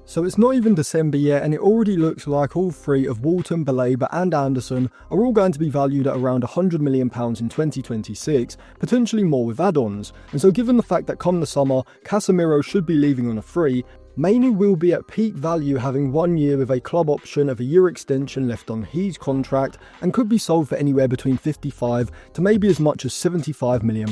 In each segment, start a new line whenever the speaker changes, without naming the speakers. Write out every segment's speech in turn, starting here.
So it's not even December yet and it already looks like all three of Wharton, Baleba and Ederson are all going to be valued at around £100 million in 2026, potentially more with add-ons. And so given the fact that come the summer, Casemiro should be leaving on a free, Mainu will be at peak value, having 1 year with a club option of a year extension left on his contract, and could be sold for anywhere between 55 to maybe as much as £75 million,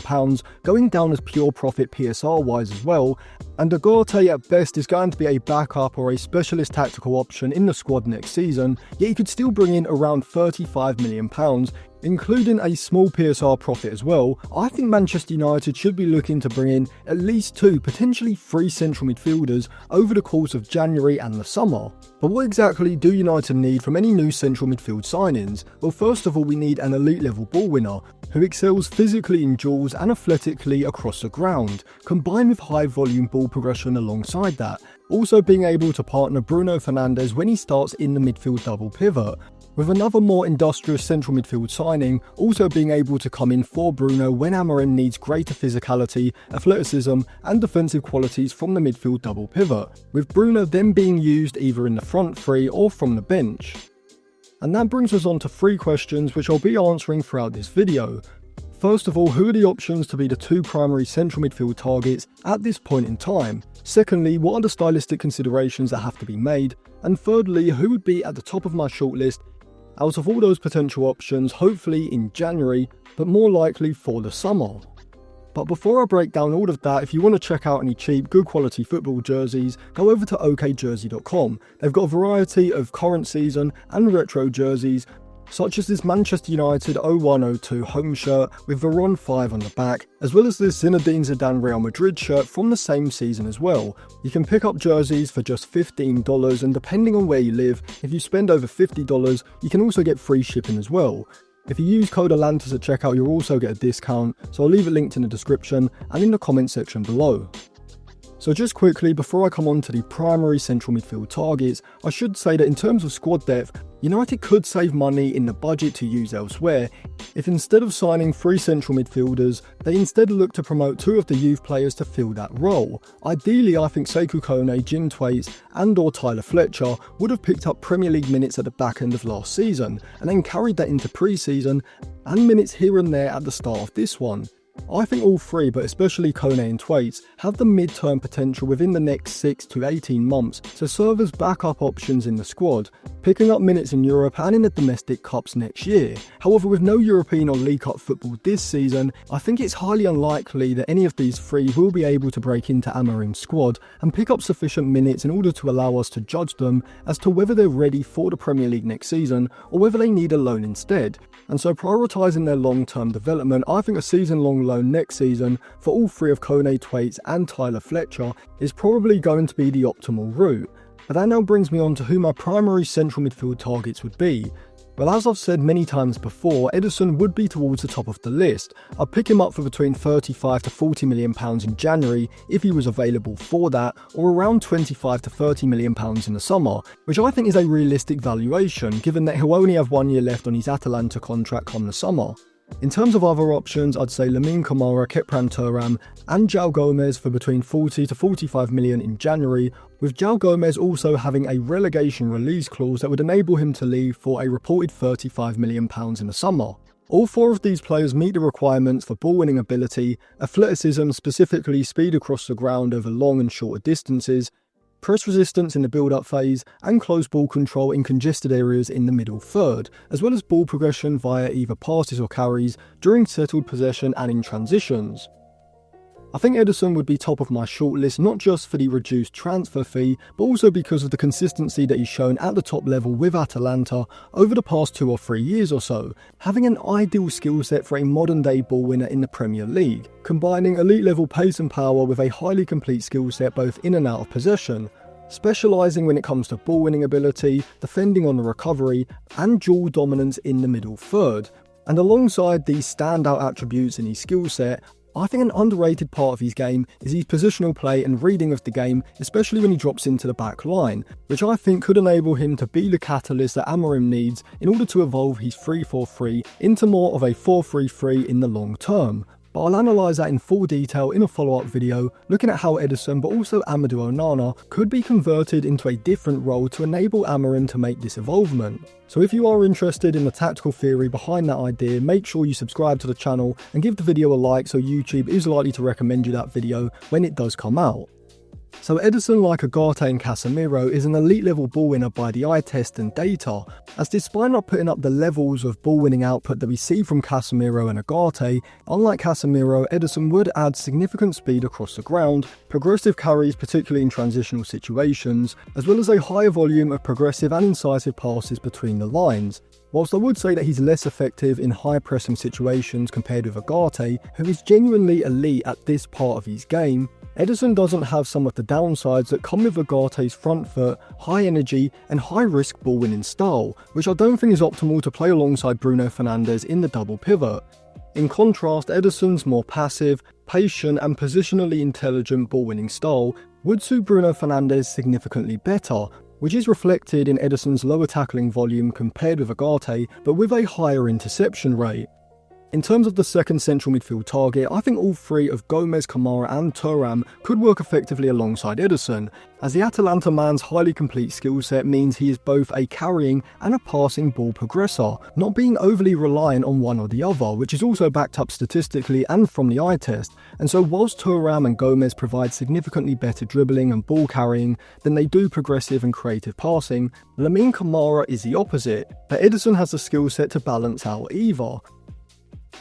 going down as pure profit PSR wise as well. And Agate at best is going to be a backup or a specialist tactical option in the squad next season, yet he could still bring in around £35 million, including a small PSR profit as well. I think Manchester United should be looking to bring in at least 2, potentially 3 central midfielders over the course of January and the summer. But what exactly do United need from any new central midfield signings? Well, first of all, we need an elite level ball winner who excels physically in duels and athletically across the ground, combined with high volume ball progression alongside that. Also being able to partner Bruno Fernandes when he starts in the midfield double pivot, with another more industrious central midfield signing also being able to come in for Bruno when Amorim needs greater physicality, athleticism and defensive qualities from the midfield double pivot, with Bruno then being used either in the front three or from the bench. And that brings us on to 3 questions which I'll be answering throughout this video. First of all, who are the options to be the 2 primary central midfield targets at this point in time? Secondly, what are the stylistic considerations that have to be made? And thirdly, who would be at the top of my shortlist out of all those potential options, hopefully in January, but more likely for the summer? But before I break down all of that, if you want to check out any cheap, good quality football jerseys, go over to okjersey.com. They've got a variety of current season and retro jerseys, such as this Manchester United 01-02 home shirt with Veron 5 on the back, as well as this Zinedine Zidane Real Madrid shirt from the same season as well. You can pick up jerseys for just $15, and depending on where you live, if you spend over $50, you can also get free shipping as well. If you use code Atlantis at checkout, you'll also get a discount, so I'll leave it linked in the description and in the comment section below. So just quickly, before I come on to the primary central midfield targets, I should say that in terms of squad depth, United could save money in the budget to use elsewhere if instead of signing 3 central midfielders, they instead look to promote 2 of the youth players to fill that role. Ideally, I think Sekou Kone, Jim Thwaite and or Tyler Fletcher would have picked up Premier League minutes at the back end of last season and then carried that into pre-season and minutes here and there at the start of this one. I think all 3, but especially Kone and Thwaite, have the mid-term potential within the next 6 to 18 months to serve as backup options in the squad, picking up minutes in Europe and in the domestic cups next year. However, with no European or League Cup football this season, I think it's highly unlikely that any of these 3 will be able to break into Amorim's squad and pick up sufficient minutes in order to allow us to judge them as to whether they're ready for the Premier League next season or whether they need a loan instead. And so prioritising their long-term development, I think a season-long loan next season for all 3 of Kone, Thwaite and Tyler Fletcher is probably going to be the optimal route. But that now brings me on to who my primary central midfield targets would be. Well, as I've said many times before, Ederson would be towards the top of the list. I'd pick him up for between £35 to £40 million in January if he was available for that, or around £25 to £30 million in the summer, which I think is a realistic valuation given that he'll only have 1 year left on his Atalanta contract come the summer. In terms of other options, I'd say Lamine Camara, Kepran Thuram and Joao Gomes for between 40 to 45 million in January, with Joao Gomes also having a relegation release clause that would enable him to leave for a reported £35 million in the summer. All 4 of these players meet the requirements for ball winning ability, athleticism, specifically speed across the ground over long and shorter distances, press resistance in the build-up phase, and close ball control in congested areas in the middle third, as well as ball progression via either passes or carries during settled possession and in transitions. I think Ederson would be top of my shortlist, not just for the reduced transfer fee, but also because of the consistency that he's shown at the top level with Atalanta over the past 2 or 3 years or so, having an ideal skill set for a modern day ball winner in the Premier League, combining elite level pace and power with a highly complete skill set both in and out of possession, specialising when it comes to ball winning ability, defending on the recovery, and dual dominance in the middle third. And alongside these standout attributes in his skill set, I think an underrated part of his game is his positional play and reading of the game, especially when he drops into the back line, which I think could enable him to be the catalyst that Amorim needs in order to evolve his 3-4-3 into more of a 4-3-3 in the long term. but I'll analyse that in full detail in a follow-up video, looking at how Ederson but also Amadou Onana could be converted into a different role to enable Amorim to make this evolvement. So if you are interested in the tactical theory behind that idea, make sure you subscribe to the channel and give the video a like so YouTube is likely to recommend you that video when it does come out. So Ederson, like Ugarte and Casemiro, is an elite level ball winner by the eye test and data, as despite not putting up the levels of ball winning output that we see from Casemiro and Ugarte, unlike Casemiro, Ederson would add significant speed across the ground, progressive carries particularly in transitional situations, as well as a higher volume of progressive and incisive passes between the lines. Whilst I would say that he's less effective in high pressing situations compared with Ugarte, who is genuinely elite at this part of his game, Ederson doesn't have some of the downsides that come with Ugarte's front foot, high energy and high risk ball winning style, which I don't think is optimal to play alongside Bruno Fernandes in the double pivot. In contrast, Ederson's more passive, patient and positionally intelligent ball winning style would suit Bruno Fernandes significantly better, which is reflected in Ederson's lower tackling volume compared with Ugarte, but with a higher interception rate. In terms of the second central midfield target, I think all three of Gomes, Kamara and Thuram could work effectively alongside Ederson, as the Atalanta man's highly complete skill set means he is both a carrying and a passing ball progressor, not being overly reliant on one or the other, which is also backed up statistically and from the eye test. And so whilst Thuram and Gomes provide significantly better dribbling and ball carrying than they do progressive and creative passing, Lamine Kamara is the opposite, but Ederson has the skill set to balance out either.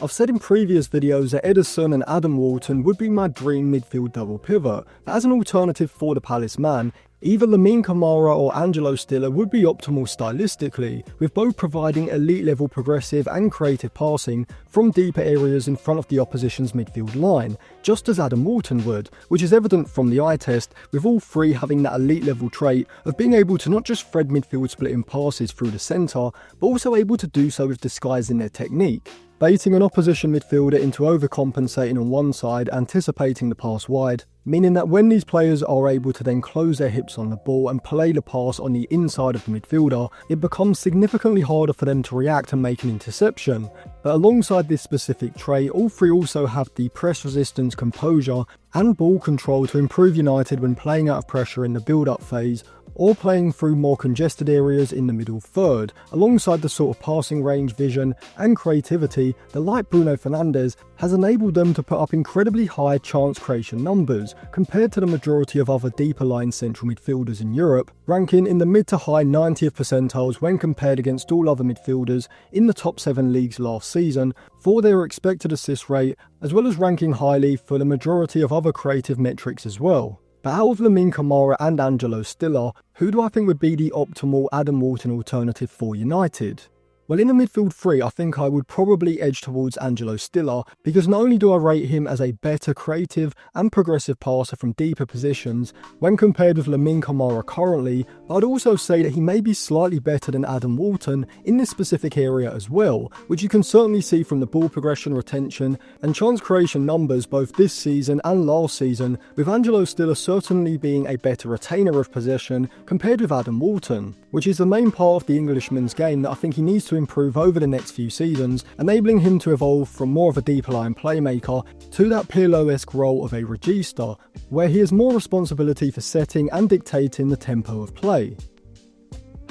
I've said in previous videos that Ederson and Adam Wharton would be my dream midfield double pivot, but as an alternative for the Palace man, either Lamine Kamara or Angelo Stiller would be optimal stylistically, with both providing elite level progressive and creative passing from deeper areas in front of the opposition's midfield line, just as Adam Wharton would, which is evident from the eye test, with all three having that elite level trait of being able to not just thread midfield splitting passes through the centre, but also able to do so with disguising their technique, baiting an opposition midfielder into overcompensating on one side, anticipating the pass wide, meaning that when these players are able to then close their hips on the ball and play the pass on the inside of the midfielder, it becomes significantly harder for them to react and make an interception. But alongside this specific trait, all three also have the press resistance, composure and ball control to improve United when playing out of pressure in the build-up phase, or playing through more congested areas in the middle third, alongside the sort of passing range, vision and creativity that, like Bruno Fernandes, has enabled them to put up incredibly high chance creation numbers compared to the majority of other deeper line central midfielders in Europe, ranking in the mid to high 90th percentiles when compared against all other midfielders in the top 7 leagues last season for their expected assist rate, as well as ranking highly for the majority of other creative metrics as well. But out of Lamine Kamara and Angelo Stiller, who do I think would be the optimal Adam Wharton alternative for United? Well, in the midfield three, I think I would probably edge towards Angelo Stiller, because not only do I rate him as a better creative and progressive passer from deeper positions when compared with Lamine Kamara currently, but I'd also say that he may be slightly better than Adam Wharton in this specific area as well, which you can certainly see from the ball progression, retention and chance creation numbers both this season and last season, with Angelo Stiller certainly being a better retainer of possession compared with Adam Wharton, which is the main part of the Englishman's game that I think he needs to improve over the next few seasons, enabling him to evolve from more of a deeper line playmaker to that Pirlo-esque role of a regista, where he has more responsibility for setting and dictating the tempo of play.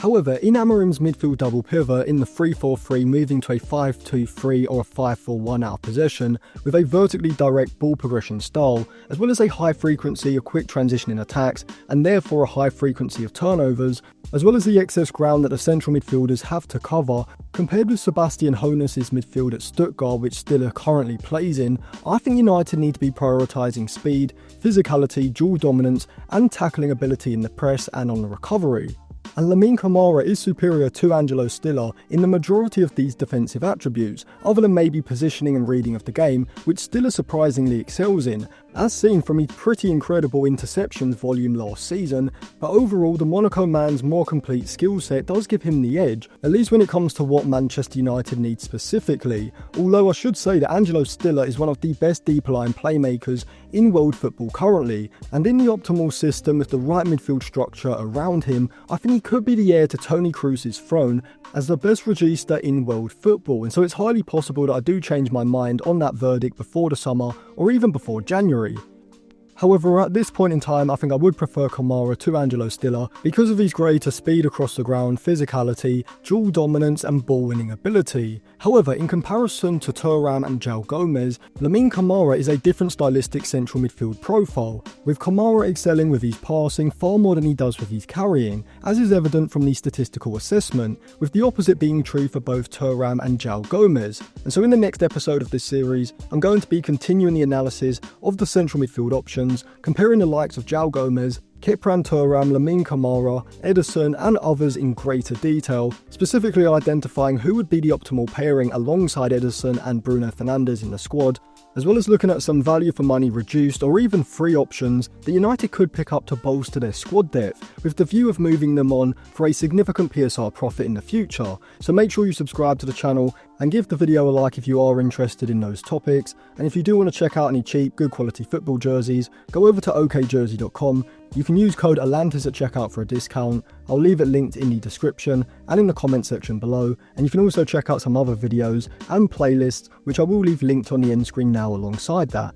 However, in Amorim's midfield double pivot in the 3-4-3 moving to a 5-2-3 or a 5-4-1 out of possession with a vertically direct ball progression style, as well as a high frequency of quick transition in attacks and therefore a high frequency of turnovers, as well as the excess ground that the central midfielders have to cover, compared with Sebastian Hoeneß's midfield at Stuttgart, which Stiller currently plays in, I think United need to be prioritising speed, physicality, dual dominance and tackling ability in the press and on the recovery. And Lamine Kamara is superior to Angelo Stiller in the majority of these defensive attributes, other than maybe positioning and reading of the game, which Stiller surprisingly excels in, as seen from his pretty incredible interceptions volume last season, but overall the Monaco man's more complete skill set does give him the edge, at least when it comes to what Manchester United needs specifically, although I should say that Angelo Stiller is one of the best deep line playmakers in world football currently, and in the optimal system with the right midfield structure around him, I think he could be the heir to Toni Kroos's throne as the best regista in world football, and so it's highly possible that I do change my mind on that verdict before the summer or even before January. However, at this point in time, I think I would prefer Kamara to Angelo Stiller because of his greater speed across the ground, physicality, dual dominance and ball winning ability. However, in comparison to Thuram and Joao Gomes, Lamine Kamara is a different stylistic central midfield profile, with Kamara excelling with his passing far more than he does with his carrying, as is evident from the statistical assessment, with the opposite being true for both Thuram and Joao Gomes. And so in the next episode of this series, I'm going to be continuing the analysis of the central midfield options, comparing the likes of Joao Gomes, Kipran Thuram, Lamine Kamara, Ederson and others in greater detail, specifically identifying who would be the optimal pairing alongside Ederson and Bruno Fernandes in the squad, as well as looking at some value for money reduced or even free options that United could pick up to bolster their squad depth, with the view of moving them on for a significant PSR profit in the future. So make sure you subscribe to the channel and give the video a like if you are interested in those topics, and if you do want to check out any cheap, good quality football jerseys, go over to okjersey.com. You can use code ATLANTIS at checkout for a discount. I'll leave it linked in the description and in the comment section below, and you can also check out some other videos and playlists which I will leave linked on the end screen now alongside that.